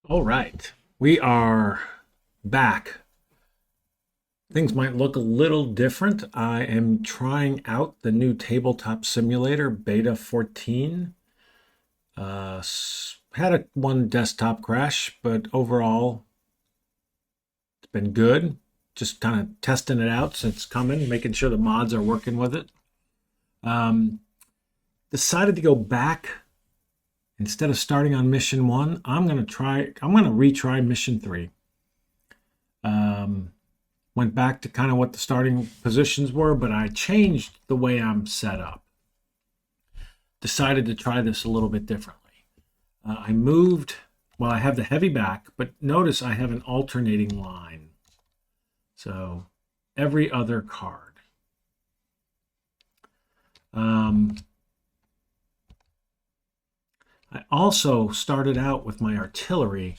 All right, we are back. Things might look a little different. I am trying out the new tabletop simulator, Beta 14. Had one desktop crash, but overall, it's been good. Just kind of testing it out since it's coming, making sure the mods are working with it. Um, Decided to go back. Instead of starting on mission 1, I'm going to retry mission 3. Went back to kind of what the starting positions were, but I changed the way I'm set up. Decided to try this a little bit differently. I moved, well, I have the heavy back, but notice I have an alternating line. So every other card. I also started out with my artillery.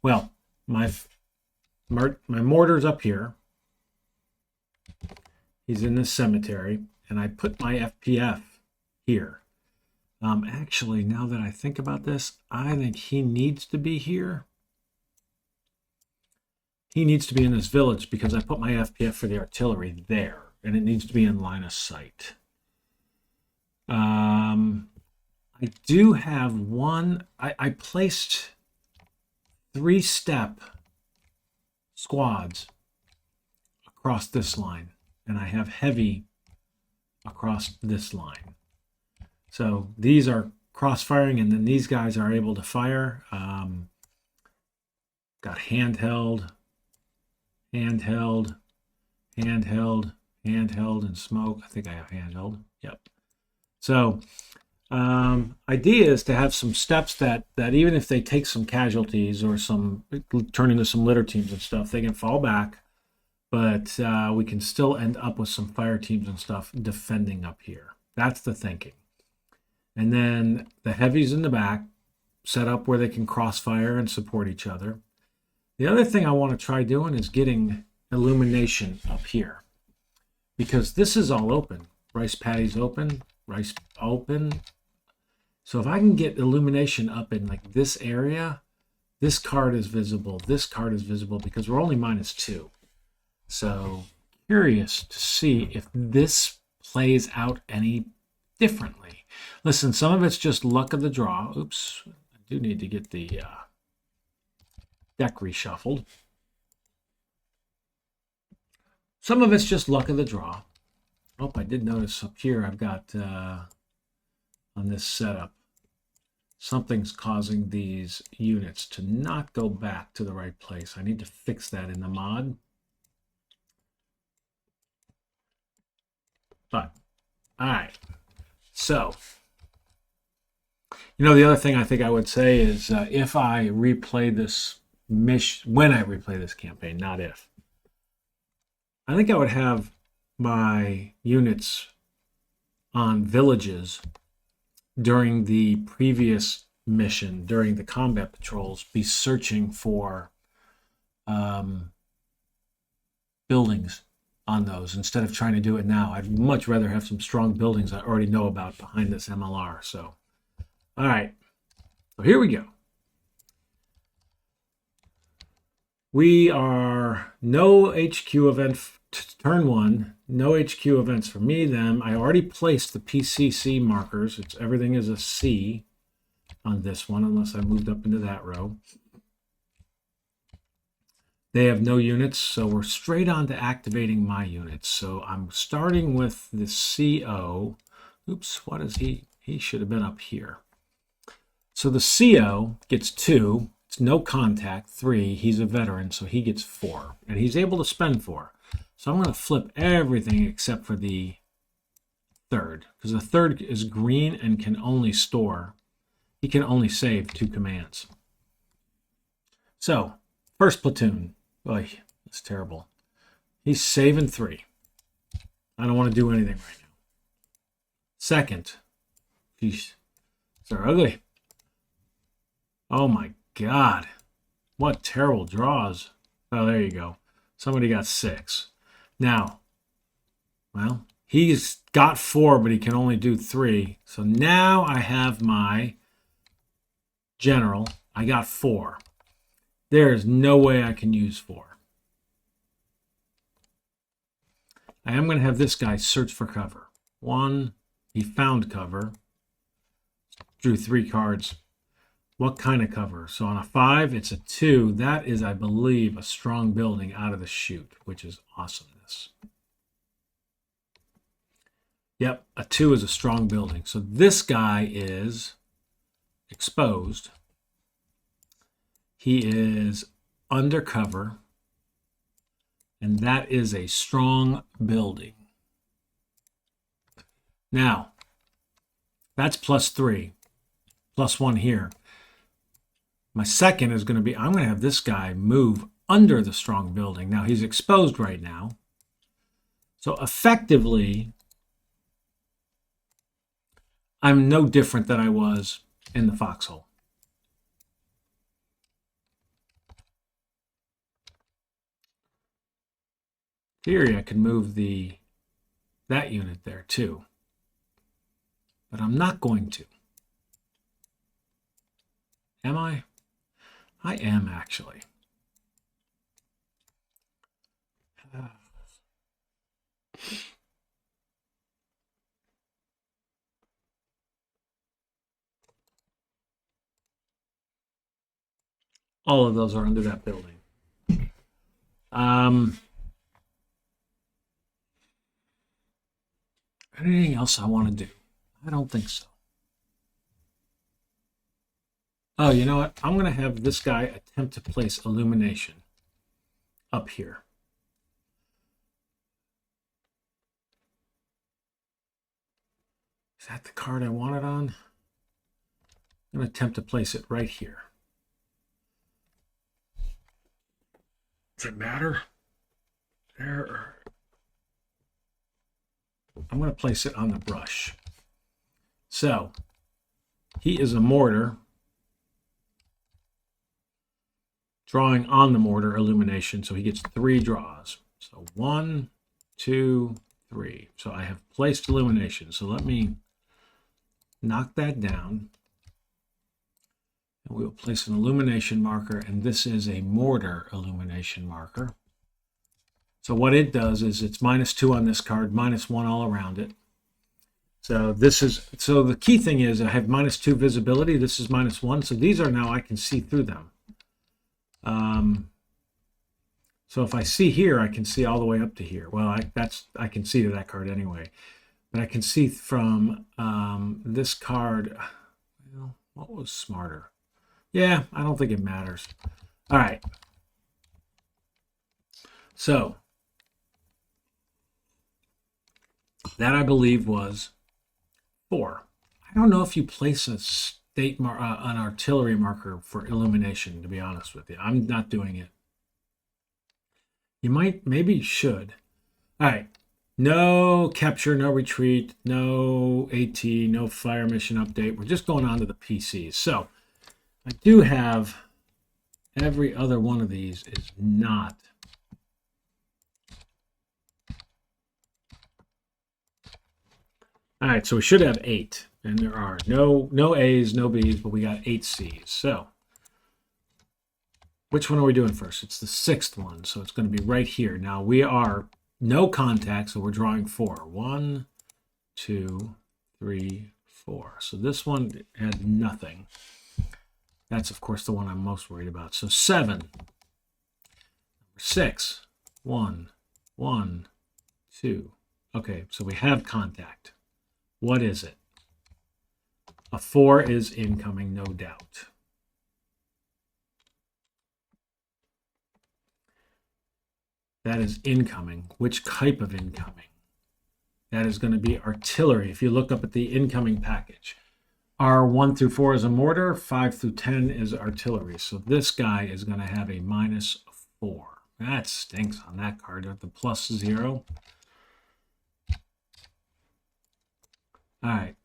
Well, my mortar's up here. He's in this cemetery, and I put my FPF here. Actually, now that I think about this, I think he needs to be here. He needs to be in this village because I put my FPF for the artillery there, and it needs to be in line of sight. I do have one. I placed 3-step squads across this line, and I have heavy across this line. So these are cross-firing, and then these guys are able to fire. Got handheld, handheld, handheld, handheld, and smoke. I think I have handheld. Yep. So idea is to have some steps that even if they take some casualties or turn into some litter teams and stuff, they can fall back, but we can still end up with some fire teams and stuff defending up here. That's the thinking. And then the heavies in the back set up where they can crossfire and support each other. The other thing I want to try doing is getting illumination up here, because this is all open. Rice paddies open, rice open. So if I can get illumination up in like this area, this card is visible, this card is visible, because we're only -2. So curious to see if this plays out any differently. Listen, some of it's just luck of the draw. Oops, I do need to get the deck reshuffled. Some of it's just luck of the draw. Oh, I did notice up here I've got on this setup, something's causing these units to not go back to the right place. I need to fix that in the mod. But, all right. So, the other thing I think I would say is if I replay this mission, when I replay this campaign, not if, I think I would have my units on villages during the previous mission, during the combat patrols, be searching for buildings on those instead of trying to do it now. I'd much rather have some strong buildings I already know about behind this MLR. So, all right. So here we go. We are no HQ event turn 1. No HQ events for me, them. I already placed the PCC markers. Everything is a C on this one, unless I moved up into that row. They have no units, so we're straight on to activating my units. So I'm starting with the CO. Oops, what is he? He should have been up here. So the CO gets 2. It's no contact, 3. He's a veteran, so he gets 4. And he's able to spend 4. So I'm going to flip everything except for the 3rd, because the 3rd is green and can only store. He can only save 2 commands. So, first platoon. Boy, that's terrible. He's saving 3. I don't want to do anything right now. Second. Geez, they're ugly. Oh my God. What terrible draws. Oh, there you go. Somebody got 6. Now, well, he's got 4, but he can only do 3. So now I have my general. I got 4. There is no way I can use 4. I am going to have this guy search for cover. 1, he found cover. Drew 3 cards. What kind of cover? So on a 5, it's a 2. That is, I believe, a strong building out of the chute, which is awesomeness. Yep, a 2 is a strong building. So this guy is exposed. He is undercover. And that is a strong building. Now, that's +3. +1 here. My second is going to be, I'm going to have this guy move under the strong building. Now, he's exposed right now. So effectively, I'm no different than I was in the foxhole. Theory, I can move that unit there too. But I'm not going to. Am I? I am actually. All of those are under that building. Anything else I want to do? I don't think so. Oh, you know what? I'm going to have this guy attempt to place illumination up here. Is that the card I wanted on? I'm going to attempt to place it right here. Does it matter? There. I'm going to place it on the brush. So, he is a mortar. Drawing on the mortar illumination, so he gets 3 draws. So 1, 2, 3. So I have placed illumination. So let me knock that down. And we will place an illumination marker, and this is a mortar illumination marker. So what it does is it's -2 on this card, -1 all around it. So the key thing is I have -2 visibility. This is -1. So these are now, I can see through them. So if I see here, I can see all the way up to here. Well, I can see to that card anyway. But I can see from this card. Well, what was smarter? Yeah, I don't think it matters. All right. So that I believe was 4. I don't know if you place an artillery marker for illumination, to be honest with you. I'm not doing it. You maybe you should. All right. No capture, no retreat, no AT, no fire mission update. We're just going on to the PCs. So I do have every other one of these is not. All right, so we should have 8. And there are no A's, no B's, but we got 8 C's. So which one are we doing first? It's the 6th one, so it's going to be right here. Now we are no contact, so we're drawing 4. 1, 2, 3, 4. So this one had nothing. That's, of course, the one I'm most worried about. So 7, 6, 1, 1, 2. Okay, so we have contact. What is it? A 4 is incoming, no doubt. That is incoming. Which type of incoming? That is going to be artillery. If you look up at the incoming package, R1 through 4 is a mortar, 5 through 10 is artillery. So this guy is going to have a -4. That stinks on that card at the +0. All right.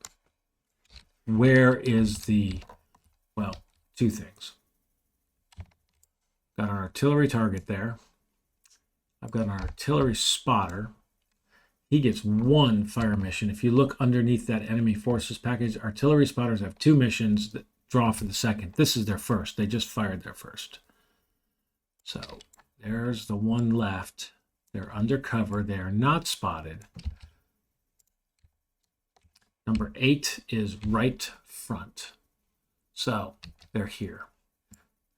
Where is the, well, 2 things. Got an artillery target there. I've got an artillery spotter. He gets 1 fire mission. If you look underneath that enemy forces package, artillery spotters have 2 missions that draw for the second. This is their first. They just fired their first. So there's the one left. They're undercover. They are not spotted. Number 8 is right front. So they're here.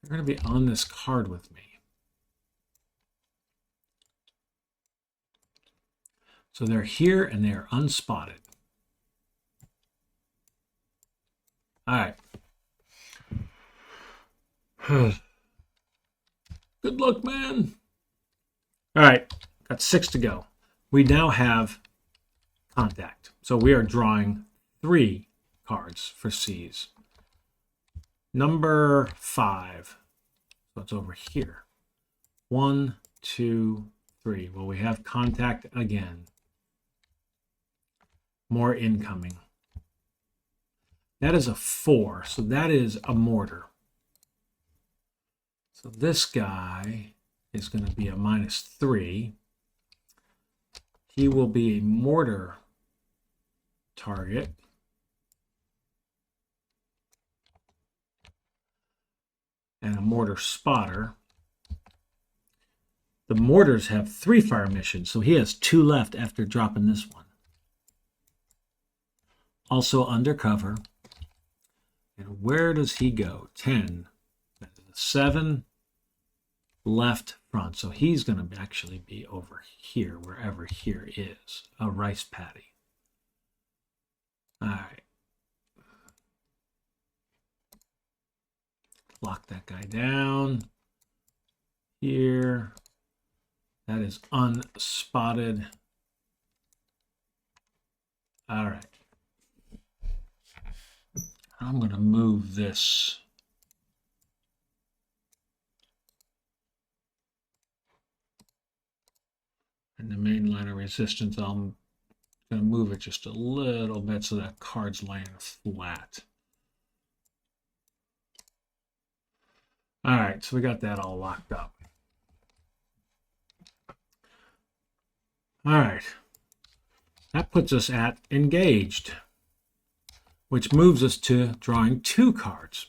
They're going to be on this card with me. So they're here and they're unspotted. All right. Good luck, man. All right, got 6 to go. We now have contact. So we are drawing 3 cards for C's. Number 5. So it's over here. 1, 2, 3. Well, we have contact again. More incoming. That is a 4. So that is a mortar. So this guy is going to be a -3. He will be a mortar target. And a mortar spotter. The mortars have 3 fire missions, so he has 2 left after dropping this one. Also undercover. And where does he go? 10. 7 left front. So he's going to actually be over here, wherever here is. A rice paddy. All right. Lock that guy down. Here. That is unspotted. All right. I'm going to move this. And the main line of resistance, I'm going to move it just a little bit so that card's laying flat. All right, so we got that all locked up. All right. That puts us at engaged, which moves us to drawing 2 cards.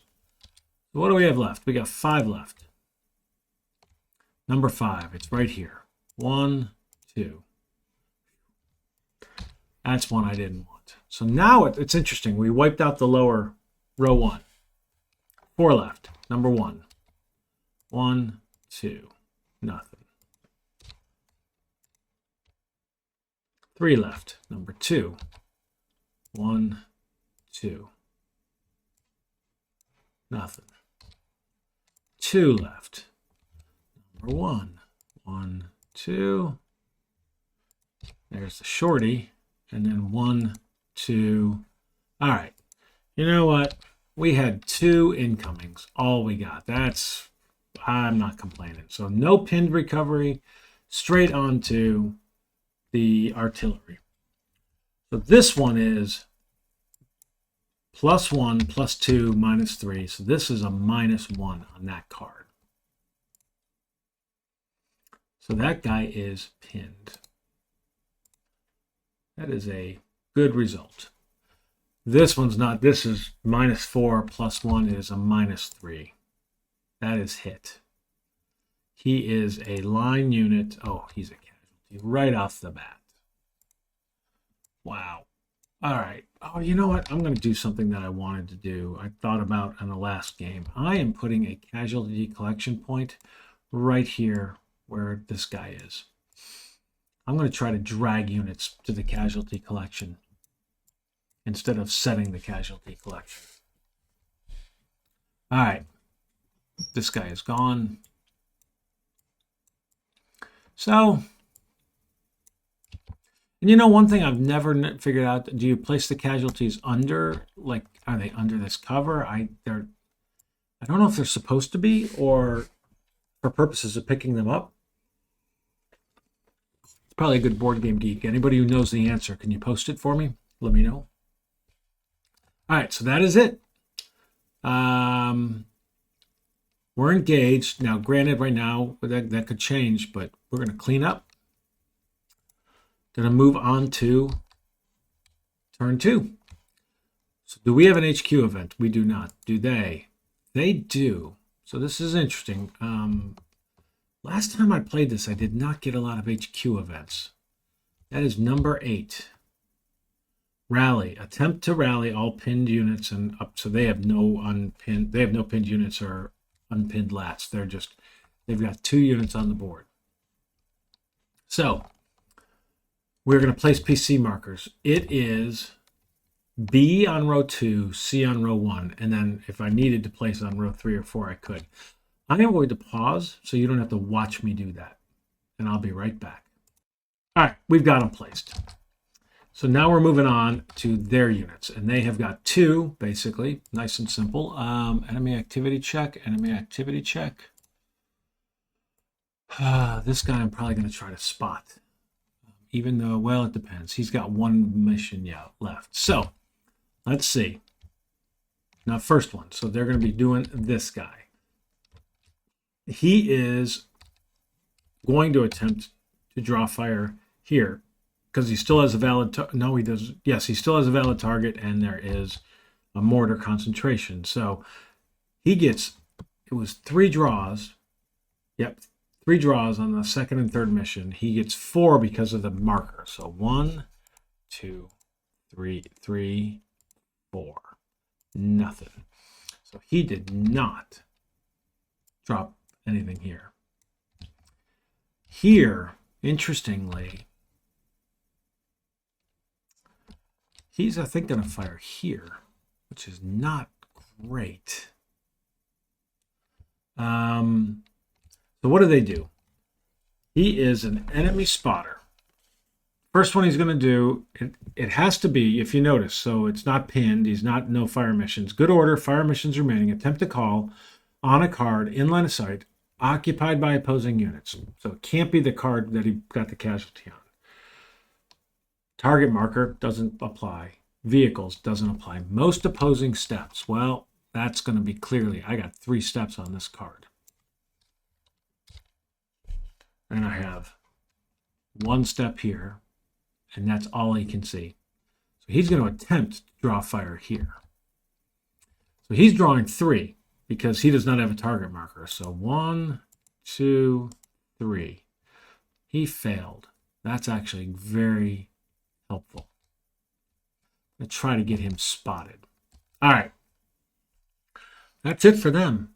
So what do we have left? We got 5 left. Number 5, it's right here. 1, 2. That's one I didn't want. So now it's interesting. We wiped out the lower row 1. 4 left. Number 1. 1, 2. Nothing. 3 left. Number 2. 1, 2. Nothing. 2 left. Number 1. 1, 2. There's the shorty. And then 1, 2. All right. You know what? We had 2 incomings. All we got. I'm not complaining. So no pinned recovery. Straight onto the artillery. So this one is +1, +2, -3. So this is a -1 on that card. So that guy is pinned. That is a good result. This one's not. This is -4 +1 is a -3. That is hit. He is a line unit. Oh, he's a casualty right off the bat. Wow. All right. Oh, you know what? I'm going to do something that I wanted to do. I thought about in the last game. I am putting a casualty collection point right here where this guy is. I'm going to try to drag units to the casualty collection instead of setting the casualty collection. All right. This guy is gone. So, and you know, one thing I've never figured out, do you place the casualties under, like, are they under this cover? I don't know if they're supposed to be or for purposes of picking them up. It's probably a good board game geek. Anybody who knows the answer, can you post it for me? Let me know. All right, so that is it. We're engaged. Now, granted, right now, that could change, but we're going to clean up. Going to move on to turn 2. So do we have an HQ event? We do not. Do they? They do. So this is interesting. Last time I played this, I did not get a lot of HQ events. That is number 8. Rally. Attempt to rally all pinned units and up. So they have no unpinned. They have no pinned units or unpinned lats. They've got 2 units on the board. So we're going to place PC markers. It is B on row 2, C on row 1, and then if I needed to place on row 3 or 4, I could. I am going to pause so you don't have to watch me do that, and I'll be right back. All right, we've got them placed. So now we're moving on to their units, and they have got 2, basically, nice and simple. Enemy activity check, enemy activity check. This guy I'm probably going to try to spot, even though, well, it depends. He's got 1 mission left. So let's see. Now, first one. So they're going to be doing this guy. He is going to attempt to draw fire here because he still has a valid. No, he does. Yes, he still has a valid target, and there is a mortar concentration. So he gets. It was 3 draws. Yep, 3 draws on the second and third mission. He gets 4 because of the marker. So 1, 2, 3, 4. Nothing. So he did not drop anything here. Here, interestingly, he's, I think, going to fire here, which is not great. So what do? He is an enemy spotter. First one he's going to do, it has to be, if you notice, so it's not pinned, he's not no fire missions. Good order, fire missions remaining, attempt to call on a card in line of sight, occupied by opposing units. So it can't be the card that he got the casualty on. Target marker doesn't apply. Vehicles doesn't apply. Most opposing steps. Well, that's going to be clearly, I got 3 steps on this card. And I have 1 step here, and that's all he can see. So he's going to attempt to draw fire here. So he's drawing 3 because he does not have a target marker. So 1, 2, 3. He failed. That's actually very helpful. I'm going to try to get him spotted. All right. That's it for them.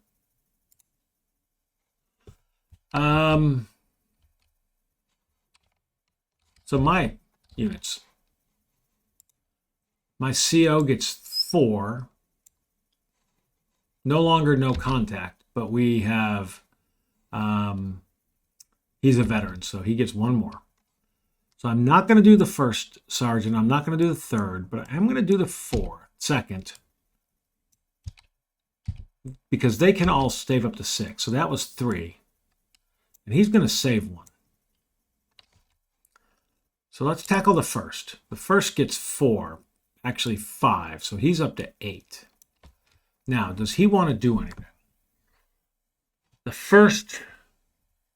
So my units. My CO gets 4. No longer no contact, but we have, he's a veteran, so he gets 1 more. So I'm not going to do the first sergeant. I'm not going to do the third, but I'm going to do the second, because they can all stave up to 6. So that was 3. And he's going to save 1. So let's tackle the first. The first gets 4, actually 5. So he's up to 8. Now, does he want to do anything? The first,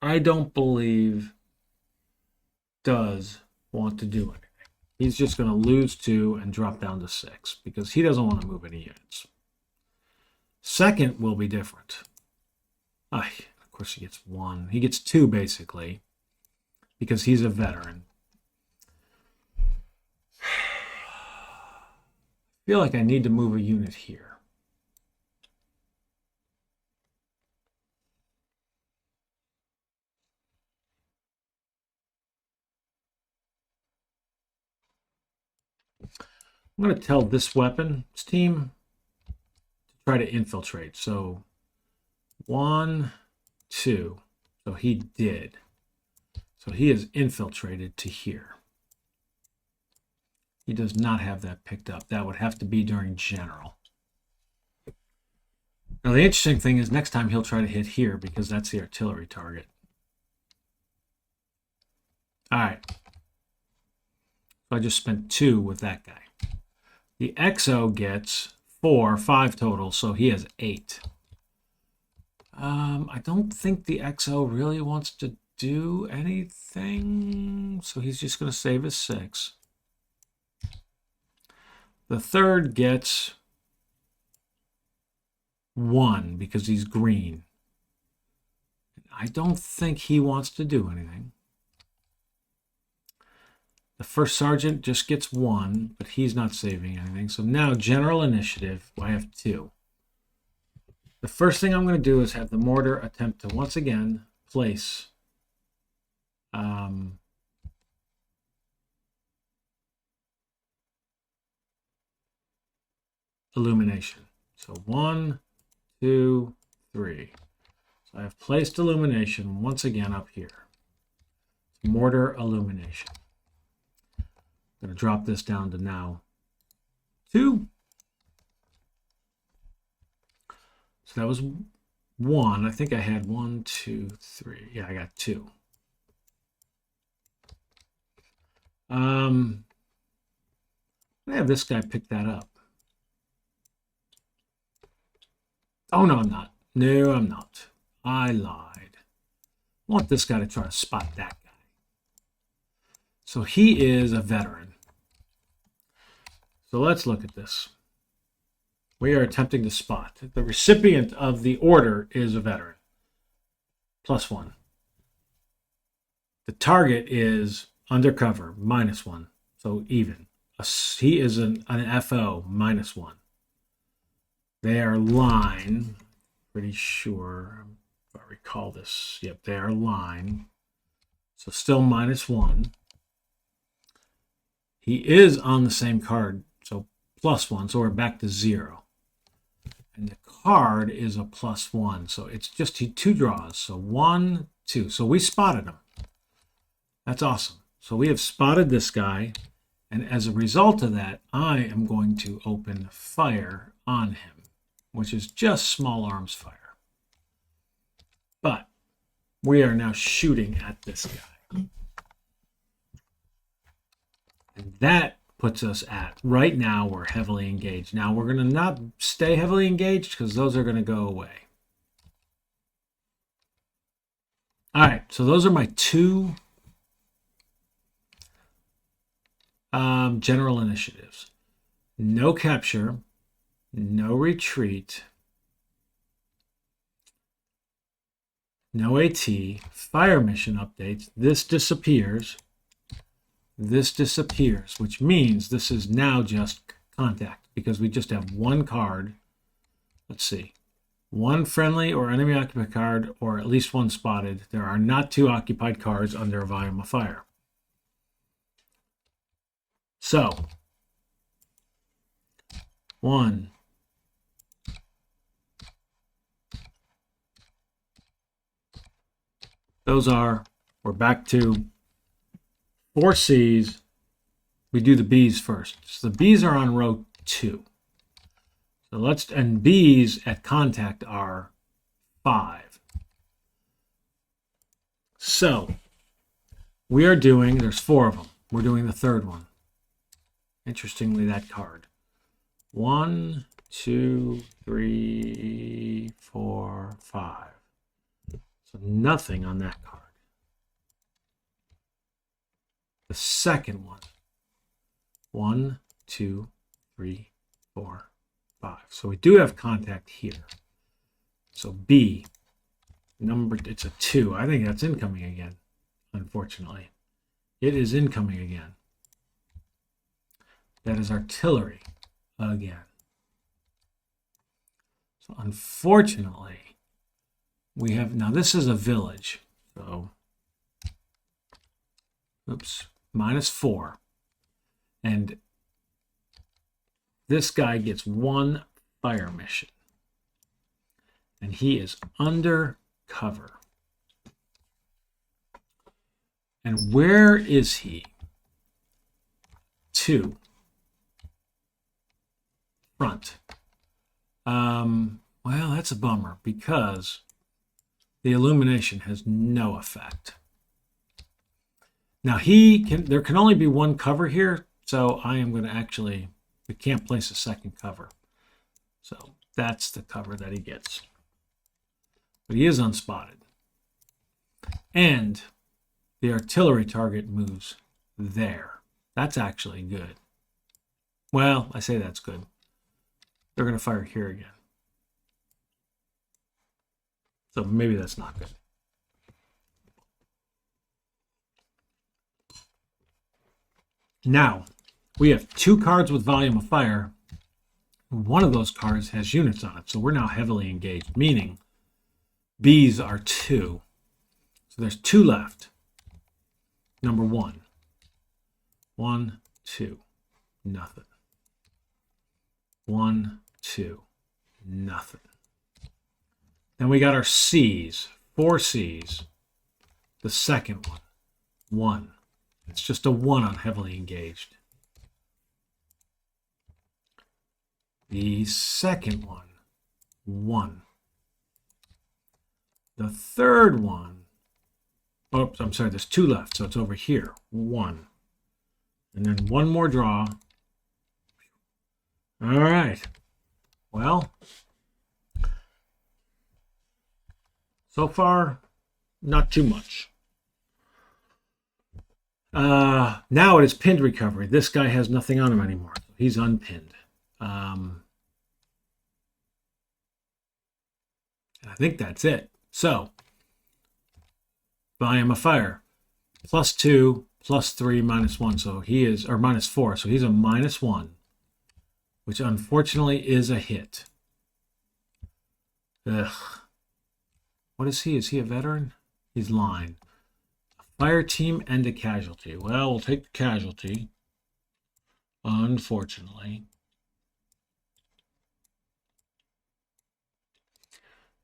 I don't believe, does want to do anything. He's just going to lose 2 and drop down to 6 because he doesn't want to move any units. Second will be different. Of course, he gets 1. He gets 2, basically, because he's a veteran. I feel like I need to move a unit here. I'm going to tell this weapons team to try to infiltrate. So 1, 2. So he did. So he is infiltrated to here. He does not have that picked up. That would have to be during general. Now the interesting thing is next time he'll try to hit here because that's the artillery target. All right. So I just spent 2 with that guy. The XO gets 4, 5 total, so he has 8. I don't think the XO really wants to do anything, so he's just going to save his 6. The third gets 1 because he's green. I don't think he wants to do anything. The first sergeant just gets 1, but he's not saving anything. So now general initiative, I have 2. The first thing I'm going to do is have the mortar attempt to once again place illumination. So 1, 2, 3. So I have placed illumination once again up here. Mortar illumination. I'm going to drop this down to now 2. So that was 1. I think I had 1, 2, 3. Yeah, I got 2. I'm going to have this guy pick that up. Oh, no, I'm not. No, I'm not. I lied. I want this guy to try to spot that guy. So he is a veteran. So let's look at this. We are attempting to spot. The recipient of the order is a veteran. +1. The target is undercover, -1. So even. He is an FO, -1. They are line. Pretty sure. If I recall this. Yep, they are line. So still -1. He is on the same card. So +1. So we're back to 0. And the card is a +1. So it's just 2 draws. So 1, 2. So we spotted him. That's awesome. So we have spotted this guy. And as a result of that, I am going to open fire on him, which is just small arms fire. But we are now shooting at this guy. And that puts us at, right now, we're heavily engaged. Now, we're going to not stay heavily engaged because those are going to go away. All right, so those are my 2 general initiatives. No capture, no retreat, no AT, fire mission updates. This disappears. This disappears, which means this is now just contact because we just have 1 card. Let's see. 1 friendly or enemy occupied card, or at least 1 spotted. There are not 2 occupied cards under a volume of fire. So, 1. We're back to 4 C's. We do the B's first. So the B's are on row 2. So and B's at contact are 5. So we are doing, there's 4 of them. We're doing the 3rd one. Interestingly, that card. 1, 2, 3, 4, 5. So nothing on that card. The second one. 1, 2, 3, 4, 5. So we do have contact here. So B, it's a 2. I think that's incoming again, unfortunately. It is incoming again. That is artillery again. So unfortunately, we have, now this is a village. So, oops, -4. And this guy gets 1 fire mission. And he is under cover. And where is he? 2. Front. Well, that's a bummer because the illumination has no effect. Now there can only be 1 cover here, so I am going to we can't place a second cover. So that's the cover that he gets. But he is unspotted. And the artillery target moves there. That's actually good. Well, I say that's good. They're going to fire here again. So maybe that's not good. Now, we have 2 cards with volume of fire. One of those cards has units on it, so we're now heavily engaged, meaning B's are 2. So there's 2 left. Number 1. 1, 2, nothing. 1, 2, nothing. Then we got our C's, 4 C's. The second one, 1. It's just a 1 on heavily engaged. The second one, 1. The third one, oops, I'm sorry, there's 2 left, so it's over here, 1. And then 1 more draw. All right. Well, so far, not too much. Now it is pinned recovery. This guy has nothing on him anymore. He's unpinned. I think that's it. So, volume of fire, +2, +3, -1. So he is, or -4. So he's a -1, which unfortunately is a hit. Ugh. What is he? Is he a veteran? He's line. A fire team and a casualty. Well, we'll take the casualty. Unfortunately.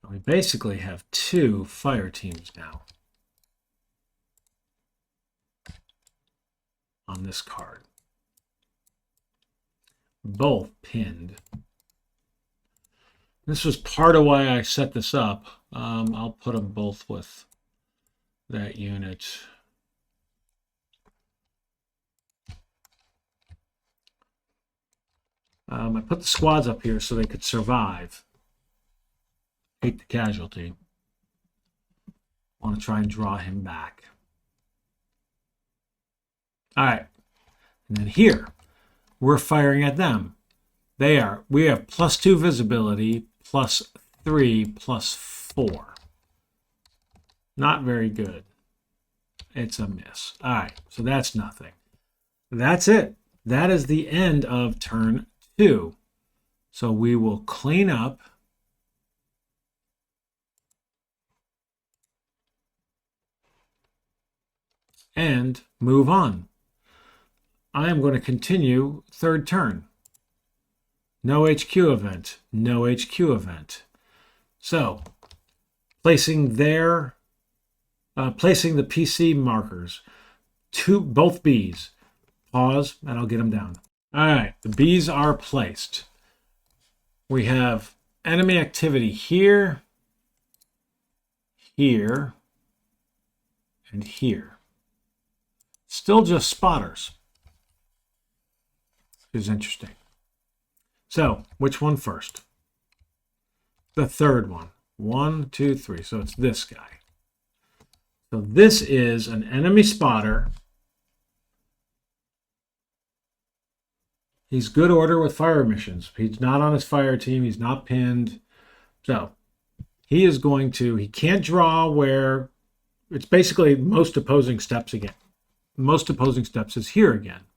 We basically have 2 fire teams now on this card. Both pinned. This was part of why I set this up. I'll put them both with that unit. I put the squads up here so they could survive. Take the casualty. Want to try and draw him back. All right. And then here, we're firing at them. We have +2 visibility, +3, +4. Not very good. It's a miss. All right, so that's nothing. That's it. That is the end of turn 2. So we will clean up. And move on. I am going to continue 3rd turn. No HQ event. No HQ event. So, placing the PC markers to both Bs. Pause, and I'll get them down. All right, the Bs are placed. We have enemy activity here, here, and here. Still just spotters. Is interesting. So, which one first? The third one. 1, 2, 3. So it's this guy. So this is an enemy spotter. He's good order with fire missions. He's not on his fire team. He's not pinned. So he is going to, he can't draw where it's basically most opposing steps again. Most opposing steps is here again.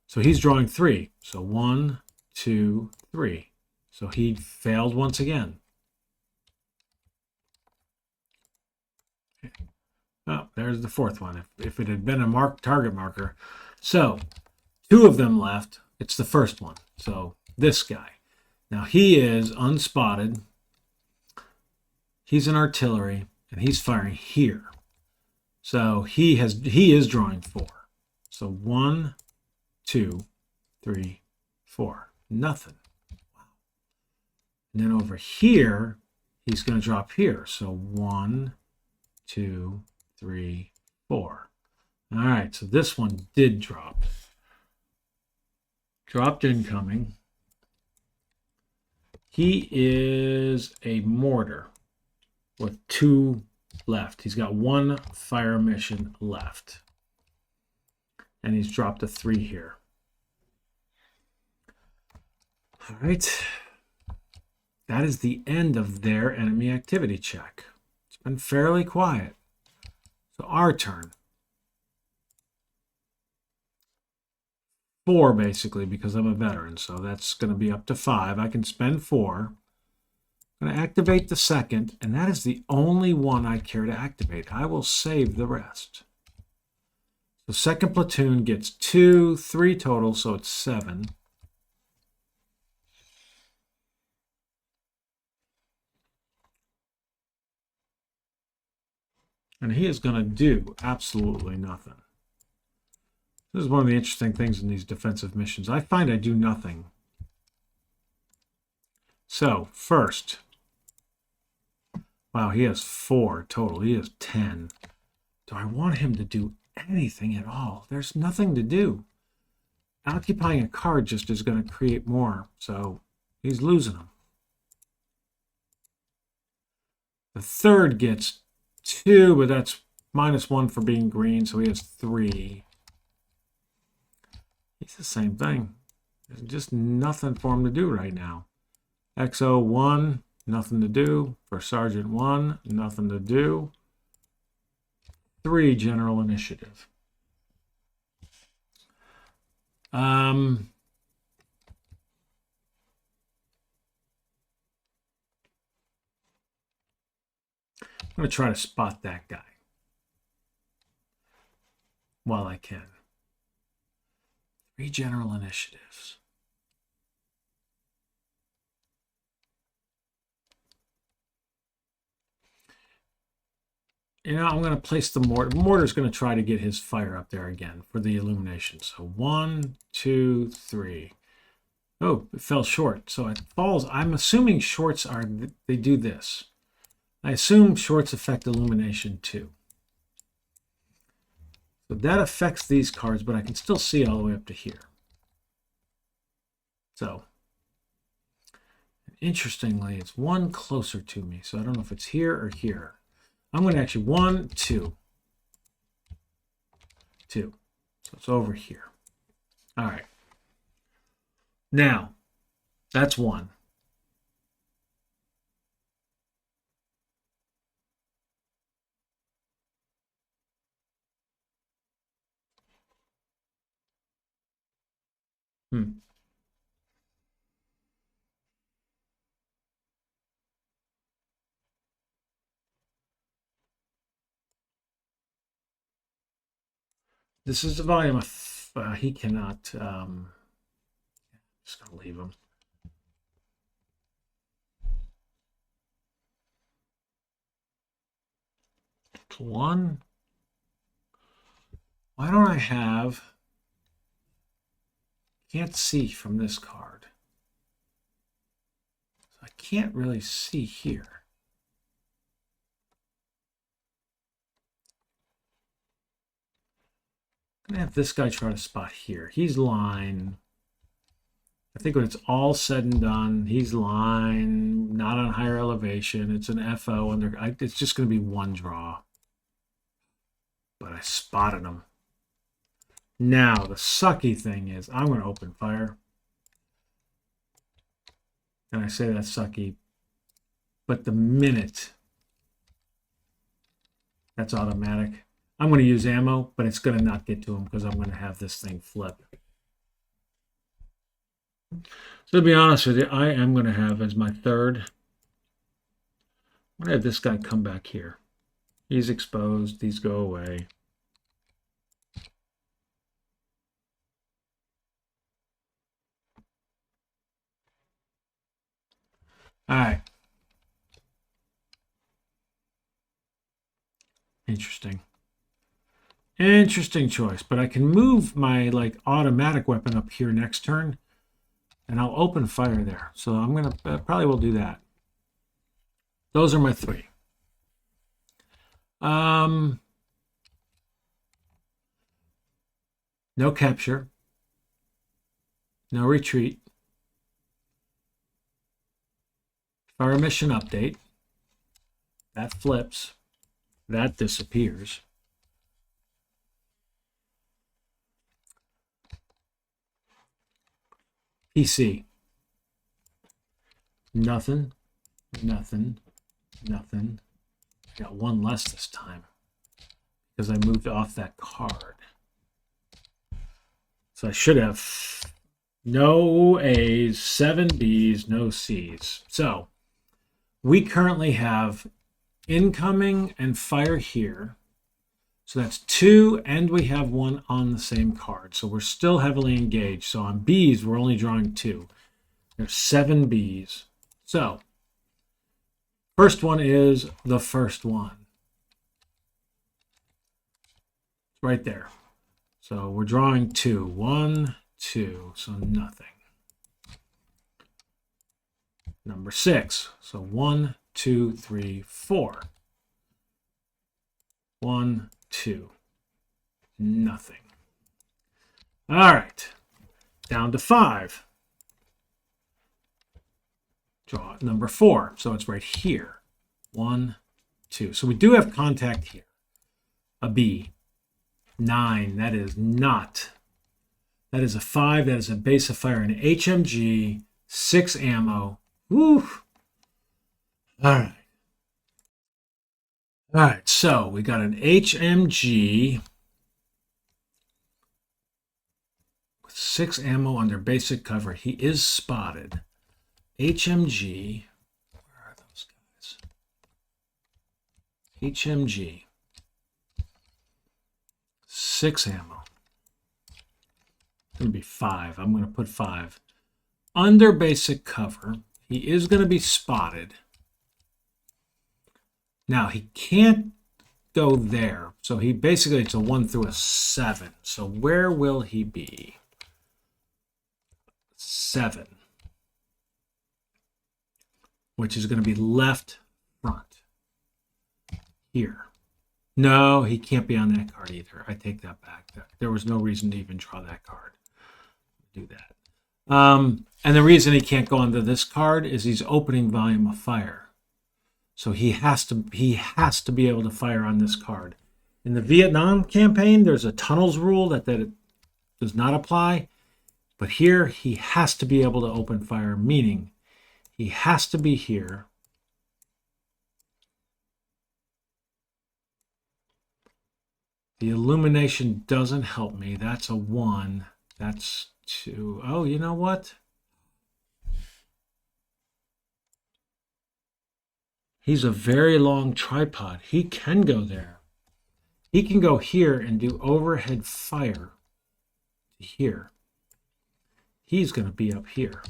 So he's drawing 3. So 1, 2, 3. So he failed once again. Oh, there's the 4th one. If it had been a target marker. So 2 of them left. It's the first one. So this guy. Now he is unspotted. He's an artillery and he's firing here. So he is drawing 4. So 1, 2, 3, 4. Nothing. Wow. And then over here, he's going to drop here. So 1, 2, 3, 4. All right. So this one did drop. Dropped incoming. He is a mortar with 2 left. He's got 1 fire mission left. And he's dropped a 3 here. All right. That is the end of their enemy activity check. It's been fairly quiet. So our turn. 4 basically because I'm a veteran. So that's going to be up to 5. I can spend 4. I'm going to activate the second, and that is the only one I care to activate. I will save the rest. The second platoon gets 2, 3 total, so it's 7. And he is going to do absolutely nothing. This is one of the interesting things in these defensive missions. I find I do nothing. So, first. Wow, he has 4 total. He has 10. Do I want him to do anything at all? There's nothing to do. Occupying a card just is going to create more, so he's losing them. The third gets 2, but that's -1 for being green, so he has 3. It's the same thing. There's just nothing for him to do right now. XO1, nothing to do. For Sergeant 1, nothing to do. 3 general initiative. I'm going to try to spot that guy while I can. 3 general initiatives. You know, I'm going to place the mortar. Mortar's going to try to get his fire up there again for the illumination. So 1, 2, 3. Oh, it fell short. So it falls. I'm assuming shorts are, they do this. I assume shorts affect illumination too. So that affects these cards, but I can still see all the way up to here. So, interestingly, it's 1 closer to me. So I don't know if it's here or here. I'm going to actually 1, 2. 2. So it's over here. All right. Now, that's 1. This is the volume of, he cannot, just going to leave him. One. Why don't I have, can't see from this card. So I can't really see here. I'm going to have this guy try to spot here. He's line. I think when it's all said and done, he's line, not on higher elevation. It's an FO, and it's just going to be 1 draw. But I spotted him. Now, the sucky thing is, I'm going to open fire. And I say that's sucky. But the minute that's automatic, I'm going to use ammo, but it's going to not get to him because I'm going to have this thing flip. So to be honest with you, I am going to have as my third, I'm going to have this guy come back here. He's exposed. These go away. All right. Interesting. Interesting choice. But I can move my automatic weapon up here next turn, and I'll open fire there. So I'm going to probably will do that. Those are my 3. No capture. No retreat. Fire mission update. That flips. That disappears. PC. Nothing. Nothing. Nothing. I got 1 less this time because I moved off that card. So I should have no A's, 7 B's, no C's. So we currently have incoming and fire here. So that's 2, and we have 1 on the same card. So we're still heavily engaged. So on B's, we're only drawing 2. There's 7 B's. So first one is the first one. It's right there. So we're drawing 2. 1, 2. So nothing. Number 6. So 1, 2, 3, 4. 1, 2. Nothing. All right. Down to 5. Draw number 4. So it's right here. 1, 2. So we do have contact here. A B. 9. That is not. That is a 5. That is a base of fire. An HMG. 6 ammo. Woo. All right. All right. So we got an HMG with 6 ammo under basic cover. He is spotted. HMG. Where are those guys? HMG. 6 ammo. It's going to be 5. I'm going to put 5. Under basic cover. He is going to be spotted. Now, he can't go there. So he basically, it's a 1 through a 7. So where will he be? 7. Which is going to be left front. Here. No, he can't be on that card either. I take that back. There was no reason to even draw that card. Do that. And the reason he can't go onto this card is he's opening volume of fire. So he has to be able to fire on this card. In the Vietnam campaign, there's a tunnels rule that it does not apply. But here, he has to be able to open fire, meaning he has to be here. The illumination doesn't help me. That's a 1. That's 2. Oh, you know what? He's a very long tripod. He can go there. He can go here and do overhead fire to here. He's going to be up here.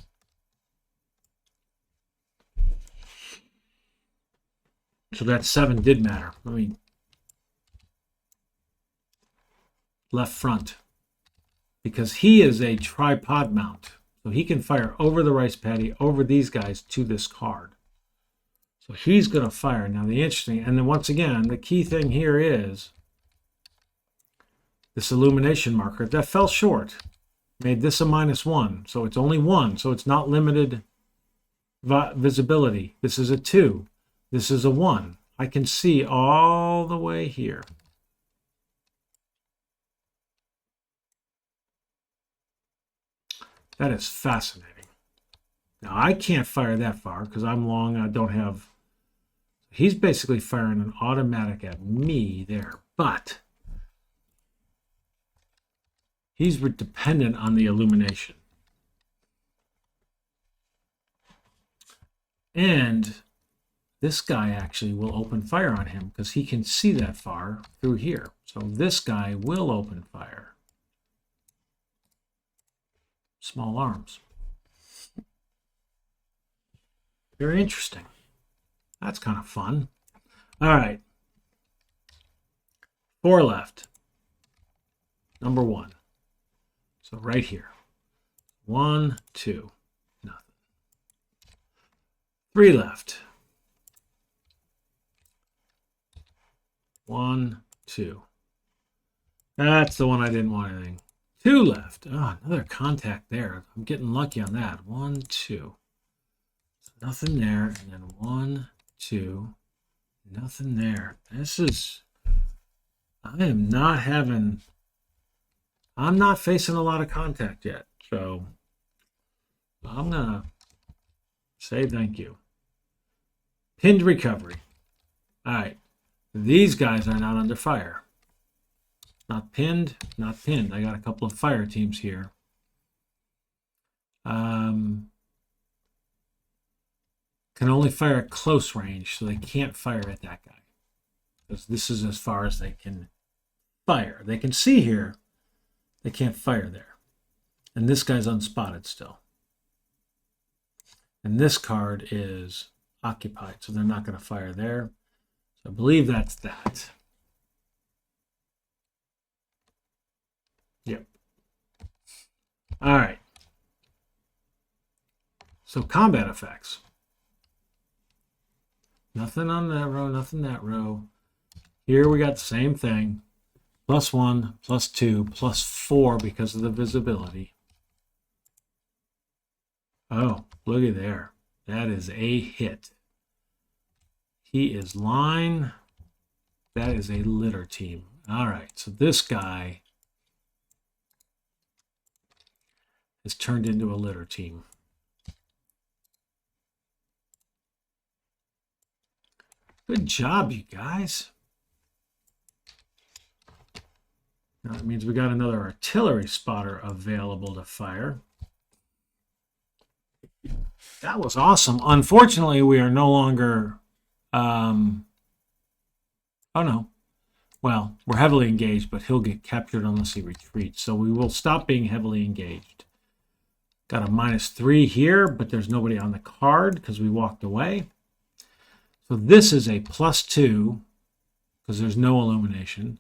So that 7 did matter. I mean, left front. Because he is a tripod mount. So he can fire over the rice paddy, over these guys to this card. So he's going to fire. Now the interesting, and then once again, the key thing here is this illumination marker. That fell short. Made this a -1. So it's only 1. So it's not limited visibility. This is a 2. This is a 1. I can see all the way here. That is fascinating. Now, I can't fire that far because I'm long. I don't have... He's basically firing an automatic at me there. But he's dependent on the illumination. And this guy actually will open fire on him because he can see that far through here. So this guy will open fire. Small arms. Very interesting. That's kind of fun. All right. 4 left. Number 1. So right here. 1, 2. Nothing. 3 left. 1, 2. That's the one I didn't want anything. 2 left. Oh, another contact there. I'm getting lucky on that. 1, 2. Nothing there. And then 1, 2. Nothing there. This is... I'm not facing a lot of contact yet. So I'm going to say thank you. Pinned recovery. All right. These guys are not under fire. Not pinned, not pinned. I got a couple of fire teams here. Can only fire at close range, so they can't fire at that guy. Because this is as far as they can fire. They can see here, they can't fire there. And this guy's unspotted still. And this card is occupied, so they're not going to fire there. So I believe that's that. Yep. All right. So combat effects. Nothing on that row, nothing that row. Here we got the same thing. +1, +2, +4 because of the visibility. Oh, look at there. That is a hit. He is line. That is a litter team. All right, so this guy has turned into a litter team. Good job, you guys. Now that means we got another artillery spotter available to fire. That was awesome. Unfortunately, we are no longer... oh, no. Well, we're heavily engaged, but he'll get captured unless he retreats. So we will stop being heavily engaged. Got a -3 here, but there's nobody on the card because we walked away. So this is a +2 because there's no illumination.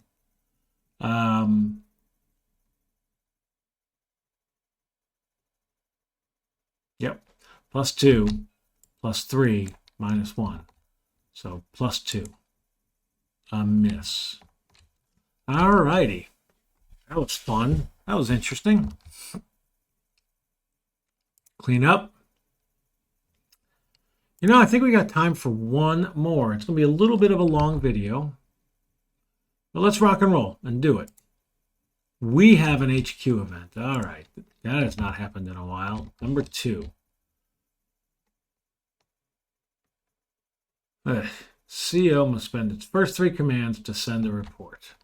Yep, +2, +3, -1. So +2. A miss. All righty. That was fun. That was interesting. Clean up. You know, I think we got time for one more. It's going to be a little bit of a long video. But let's rock and roll and do it. We have an HQ event. All right. That has not happened in a while. Number 2. CO must spend its first 3 commands to send a report.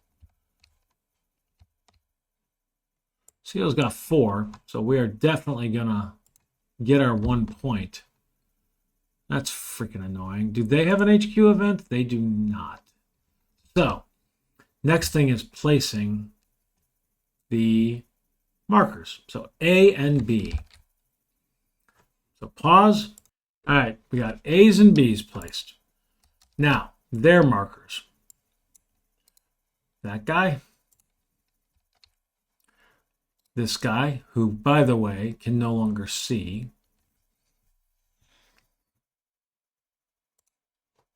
CO's got 4, so we are definitely going to get our 1 point. That's freaking annoying. Do they have an HQ event? They do not. So, next thing is placing the markers. So A and B. So pause. All right, we got A's and B's placed. Now, their markers. That guy. This guy, who, by the way, can no longer see.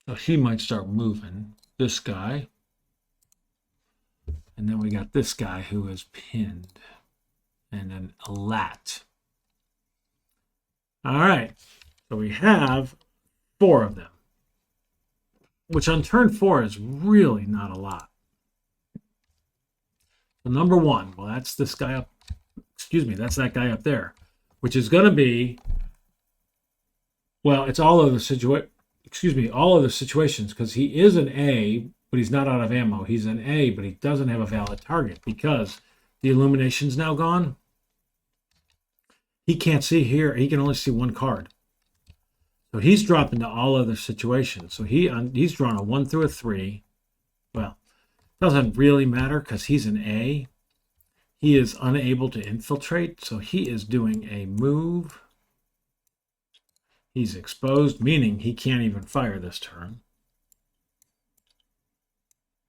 So he might start moving. This guy. And then we got this guy who is pinned. And then a lat. All right. So we have 4 of them. Which on turn 4 is really not a lot. So number 1. Well, that's this guy up. Excuse me. That's that guy up there. Which is going to be... Well, it's all of the situations, because he is an A, but he's not out of ammo. He's an A, but he doesn't have a valid target because the illumination's now gone. He can't see here. He can only see 1 card. So he's dropped into all other situations. So he's drawn a 1 through a 3. Well, doesn't really matter because he's an A. He is unable to infiltrate, so he is doing a move. He's exposed, meaning he can't even fire this turn.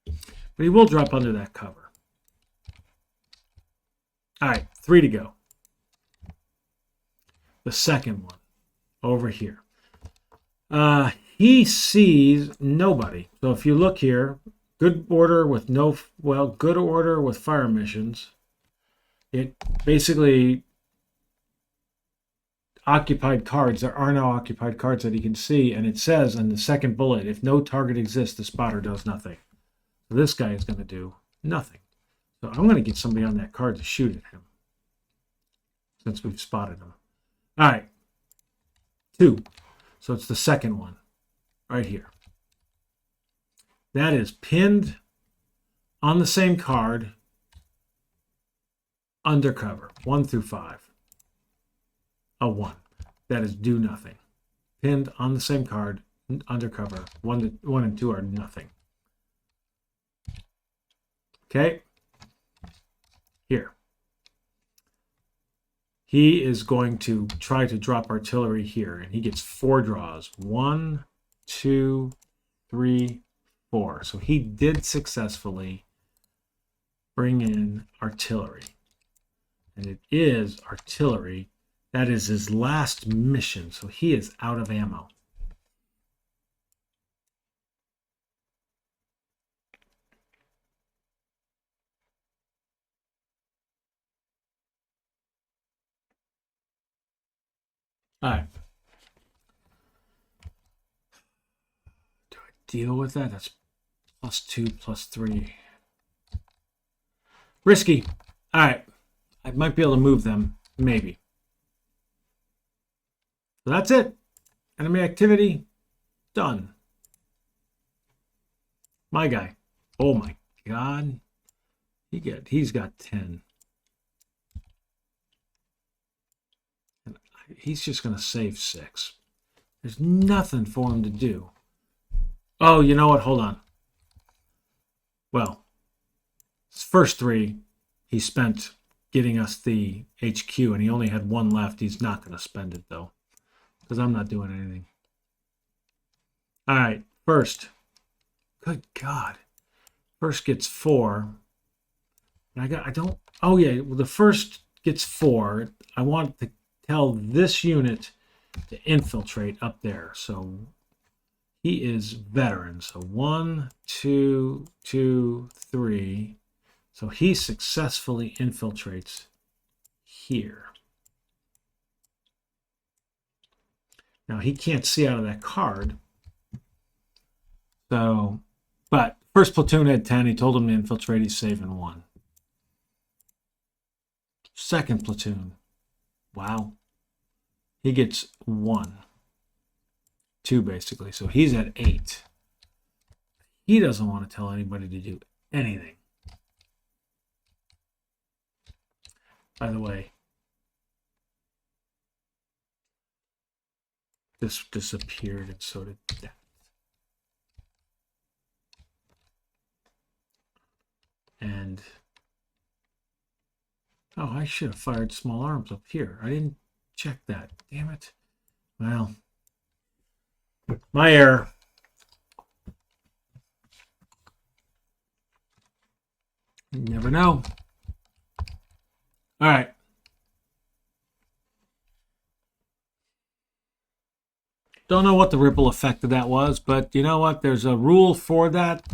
But he will drop under that cover. All right, 3 to go. The second one, over here. He sees nobody. So if you look here, good order with good order with fire missions. It basically... occupied cards. There are no occupied cards that he can see, and it says in the second bullet, if no target exists, the spotter does nothing. So this guy is going to do nothing. So I'm going to get somebody on that card to shoot at him, since we've spotted him. All right, 2. So it's the second one, right here. That is pinned on the same card, undercover, 1 through 5. A 1. That is do nothing. Pinned on the same card, undercover, 1 and 2 are nothing. Okay? Here. He is going to try to drop artillery here, and he gets 4 draws. 1, 2, 3, 4. So he did successfully bring in artillery. And it is artillery. That is his last mission, so he is out of ammo. All right. Do I deal with that? That's +2, +3. Risky. All right. I might be able to move them. Maybe. So that's it. Enemy activity. Done. My guy. Oh my God. He's got 10. And he's just going to save 6. There's nothing for him to do. Oh, you know what? Hold on. Well, his first 3, he spent getting us the HQ, and he only had 1 left. He's not going to spend it, though, because I'm not doing anything. All right, first. Good God. First gets 4. Oh, yeah, well, the first gets 4. I want to tell this unit to infiltrate up there. So he is veteran. So 1, 2, 2, 3. So he successfully infiltrates here. Now he can't see out of that card. So, but first platoon had 10. He told him to infiltrate. He's saving 1. Second platoon. Wow. He gets 1. 2 basically. So he's at 8. He doesn't want to tell anybody to do anything. By the way, this disappeared and so did that. And oh, I should have fired small arms up here. I didn't check that. Damn it. Well, my error. You never know. All right. Don't know what the ripple effect of that was, but you know what? There's a rule for that.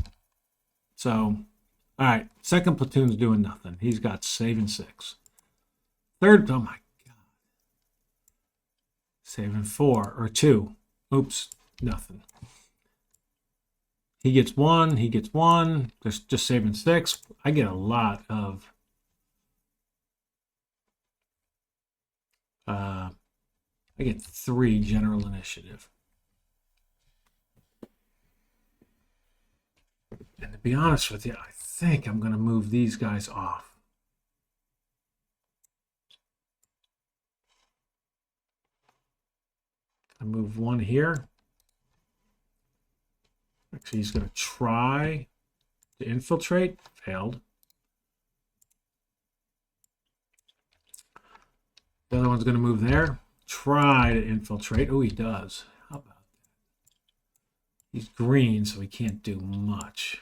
So, all right. Second platoon's doing nothing. He's got saving 6. Third, oh my God. Saving 4 or 2. Oops, nothing. He gets 1. He gets 1. Just saving 6. I get a lot of I get 3 general initiative. And to be honest with you, I think I'm going to move these guys off. I move 1 here. Actually, he's going to try to infiltrate. Failed. The other one's going to move there. Try to infiltrate. Oh, he does. How about that? He's green, so he can't do much.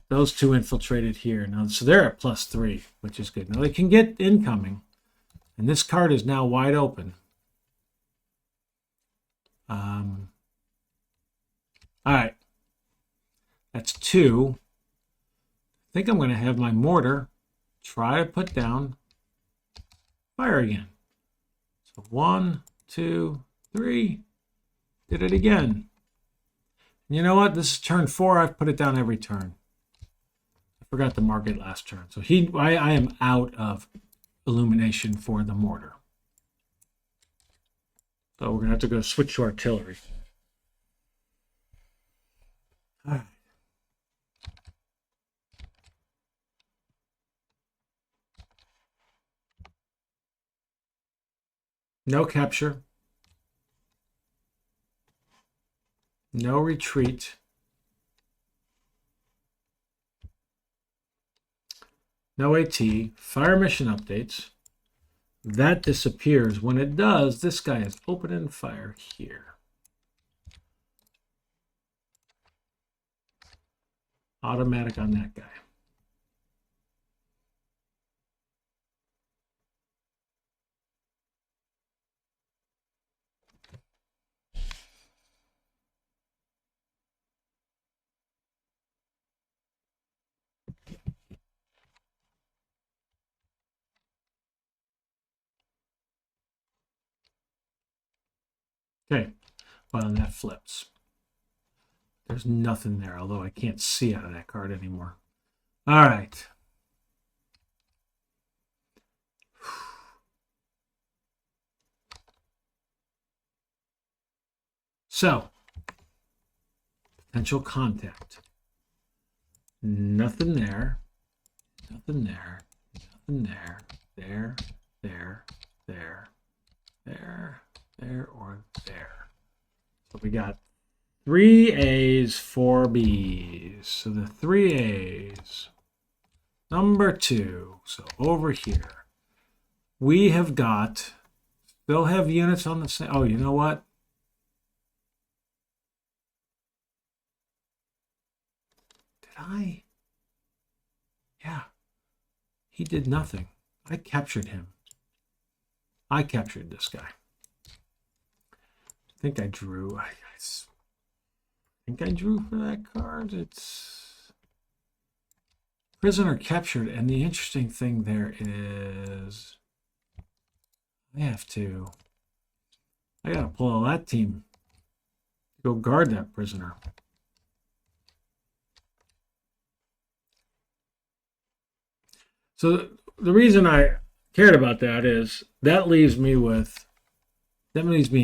Those 2 infiltrated here. Now, so they're at +3, which is good. Now they can get incoming. And this card is now wide open. All right. That's 2. I think I'm going to have my mortar try to put down. Fire again. So 1, 2, 3. Did it again. And you know what? This is turn 4. I've put it down every turn. I forgot to mark it last turn. So I am out of illumination for the mortar. So we're going to have to go switch to artillery. All right. No capture. No retreat. No AT. Fire mission updates. That disappears. When it does, this guy is opening fire here. Automatic on that guy. Okay, well, and that flips. There's nothing there, although I can't see out of that card anymore. All right. So, potential contact. Nothing there. Nothing there. Nothing there. There, there, there, there, or there. So we got 3 A's, 4 B's. So the 3 A's. Number 2. So over here. We have got, still have units on the same. Oh, you know what? Did I? Yeah. He did nothing. I captured him. I captured this guy. I think I drew. I think I drew for that card. It's prisoner captured. And the interesting thing there is I got to pull all that team to go guard that prisoner. So the reason I cared about that is that leaves me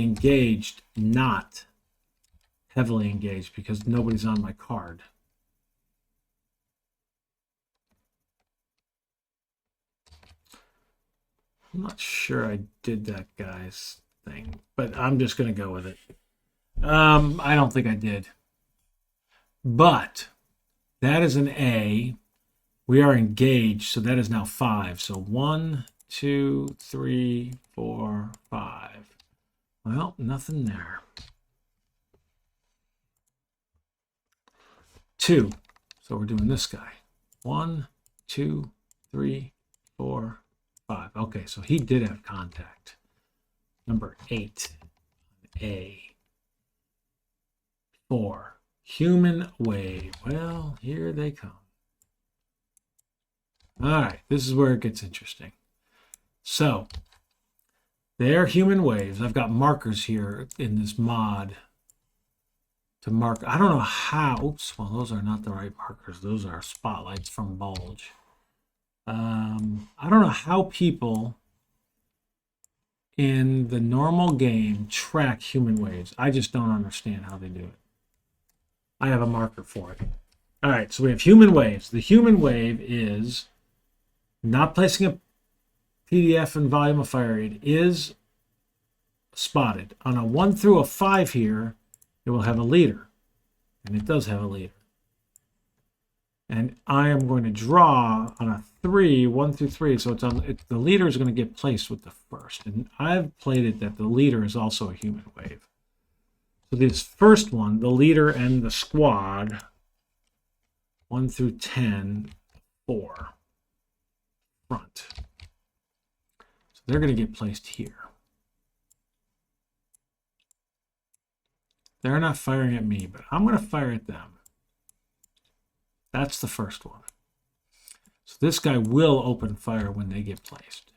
engaged, not heavily engaged, because nobody's on my card. I'm not sure I did that guy's thing, but I'm just going to go with it. I don't think I did. But that is an A. We are engaged, so that is now 5. So 1, 2, 3, 4, 5. Well, nothing there. 2. So we're doing this guy. 1, 2, 3, 4, 5. Okay, so he did have contact. Number 8. A. 4. Human wave. Well, here they come. All right, this is where it gets interesting. So, they're human waves. I've got markers here in this mod to mark. I don't know how. Oops, well, those are not the right markers. Those are spotlights from Bulge. I don't know how people in the normal game track human waves. I just don't understand how they do it. I have a marker for it. All right, so we have human waves. The human wave is not placing a PDF and volume of fire. It is spotted. On a 1 through a 5 here, it will have a leader. And it does have a leader. And I am going to draw on a 3, 1 through 3. So the leader is going to get placed with the first. And I've played it that the leader is also a human wave. So this first one, the leader and the squad, 1 through 10, 4. Front. So they're going to get placed here. They're not firing at me, but I'm going to fire at them. That's the first one. So this guy will open fire when they get placed.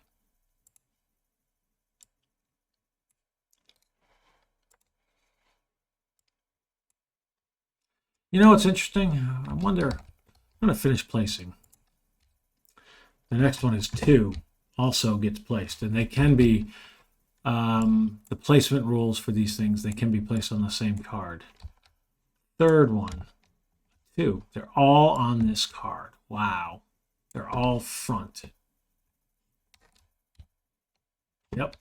You know what's interesting? I wonder, I'm going to finish placing. The next one is 2, also gets placed. And they can be, the placement rules for these things, they can be placed on the same card. Third one, 2. They're all on this card. Wow. They're all front. Yep.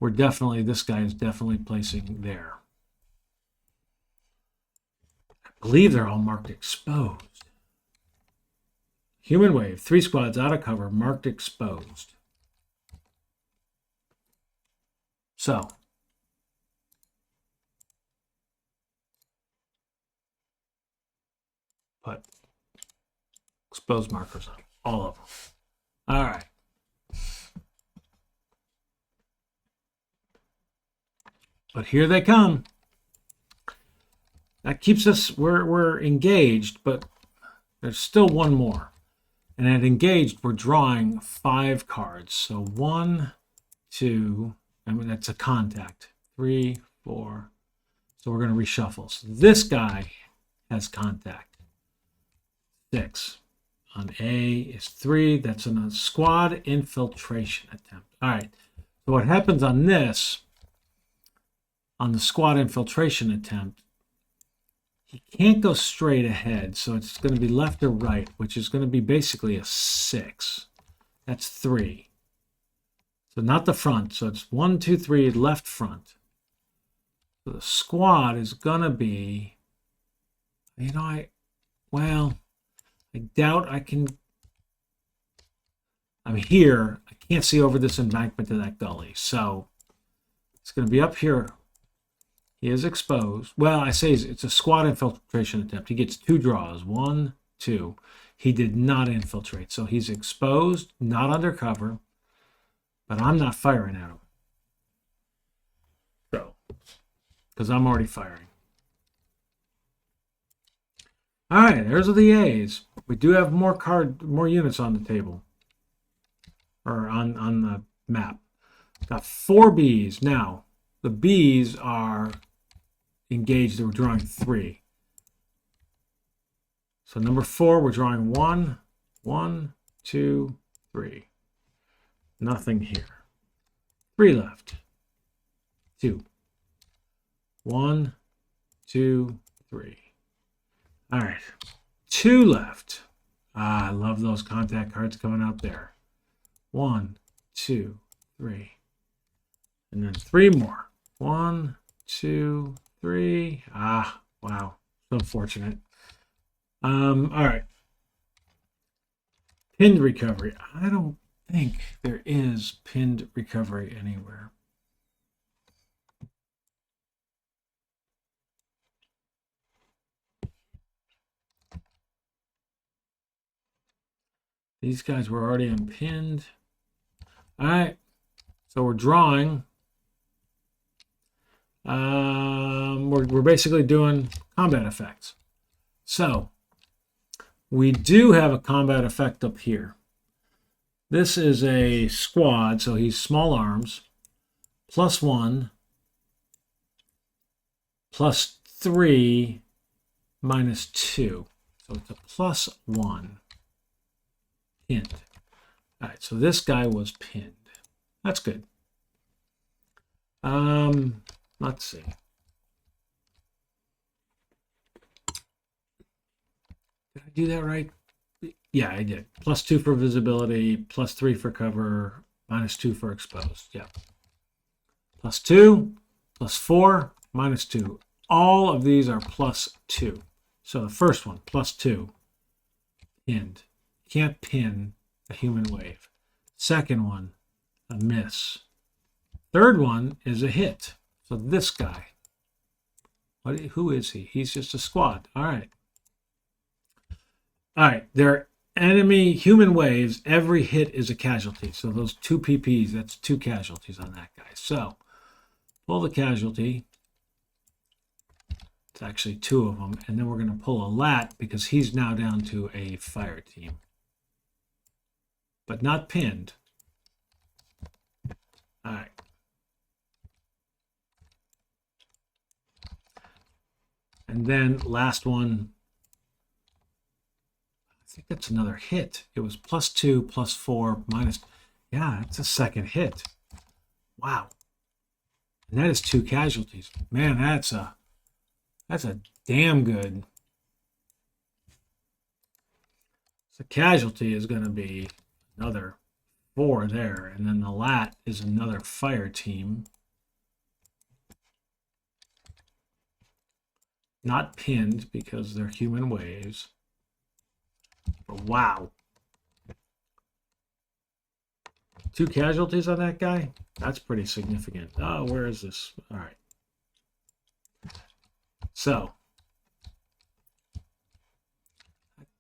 this guy is definitely placing there. I believe they're all marked exposed. Human wave, 3 squads out of cover, marked exposed. So, put exposed markers on all of them. All right. But here they come. That keeps us, we're engaged, but there's still one more. And at engaged, we're drawing 5 cards. So 1, 2, I mean, that's a contact. 3, 4. So we're going to reshuffle. So this guy has contact. 6. On A is 3. That's a squad infiltration attempt. All right. So what happens on this, on the squad infiltration attempt, he can't go straight ahead. So it's going to be left or right, which is going to be basically a 6. That's 3. So not the front. So it's 1, 2, 3, left front. So the squad is going to be, you know, I doubt I can, I'm here. I can't see over this embankment to that gully. So it's going to be up here. He is exposed. Well, I say it's a squad infiltration attempt. He gets 2 draws. 1, 2. He did not infiltrate. So he's exposed, not undercover, but I'm not firing at him. So, because I'm already firing. All right, there's the A's. We do have more units on the table, or on the map. Got 4 B's. Now, the B's are engaged. We're drawing 3. So number 4, we're drawing 1, 1, 2, 3. Nothing here. 3 left. 2. 1, 2, 3. All right. 2 left. I love those contact cards coming out there. 1, 2, 3. And then 3 more. 1, 2, 3. Wow. So fortunate. All right. Pinned recovery. I don't think there is pinned recovery anywhere. These guys were already unpinned. All right. So we're drawing. We're basically doing combat effects. So we do have a combat effect up here. This is a squad, so he's small arms, +1, +3, -2. So it's a +1 pinned. All right, so this guy was pinned. That's good. Let's see. Did I do that right? Yeah, I did. +2 for visibility, +3 for cover, -2 for exposed. Yeah. +2, +4, -2. All of these are +2. So the first one, +2, pinned. Can't pin a human wave. Second one, a miss. Third one is a hit. So this guy. Who is he? He's just a squad. All right. All right. They're enemy human waves. Every hit is a casualty. So those 2 PPs, that's 2 casualties on that guy. So pull the casualty. It's actually 2 of them. And then we're going to pull a lat because he's now down to a fire team. But not pinned. All right. And then last one, I think that's another hit. It was +2, +4, minus. Yeah, it's a second hit. Wow. And that is 2 casualties. Man, that's a damn good. So casualty is going to be another 4 there. And then the lat is another fire team. Not pinned because they're human waves. But wow. 2 casualties on that guy? That's pretty significant. Oh, where is this? All right. So,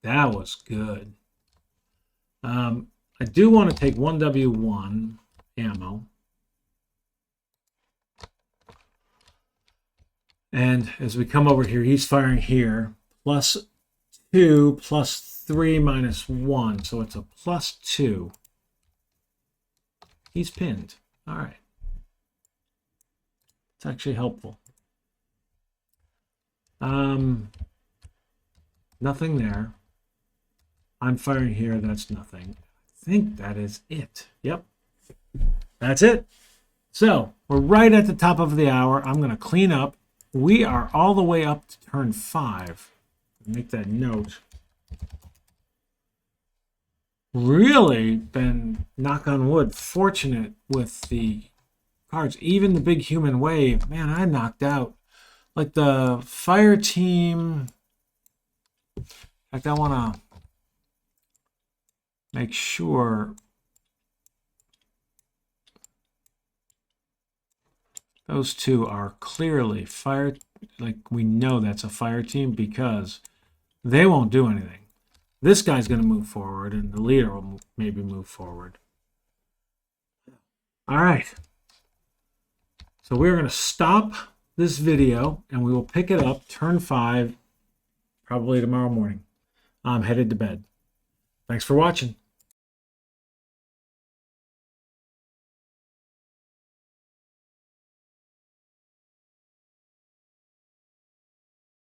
that was good. I do want to take 1W1 ammo. And as we come over here, he's firing here. +2, +3, -1. So it's a +2. He's pinned. All right. It's actually helpful. Nothing there. I'm firing here. That's nothing. I think that is it. Yep. That's it. So we're right at the top of the hour. I'm going to clean up. We are all the way up to turn 5. Make that note. Really been, knock on wood, fortunate with the cards. Even the big human wave, man, I knocked out. Like the fire team. In fact, I want to make sure those 2 are clearly fire. Like we know that's a fire team because they won't do anything. This guy's going to move forward, and the leader will maybe move forward. All right. So we're going to stop this video, and we will pick it up, turn 5, probably tomorrow morning. I'm headed to bed. Thanks for watching.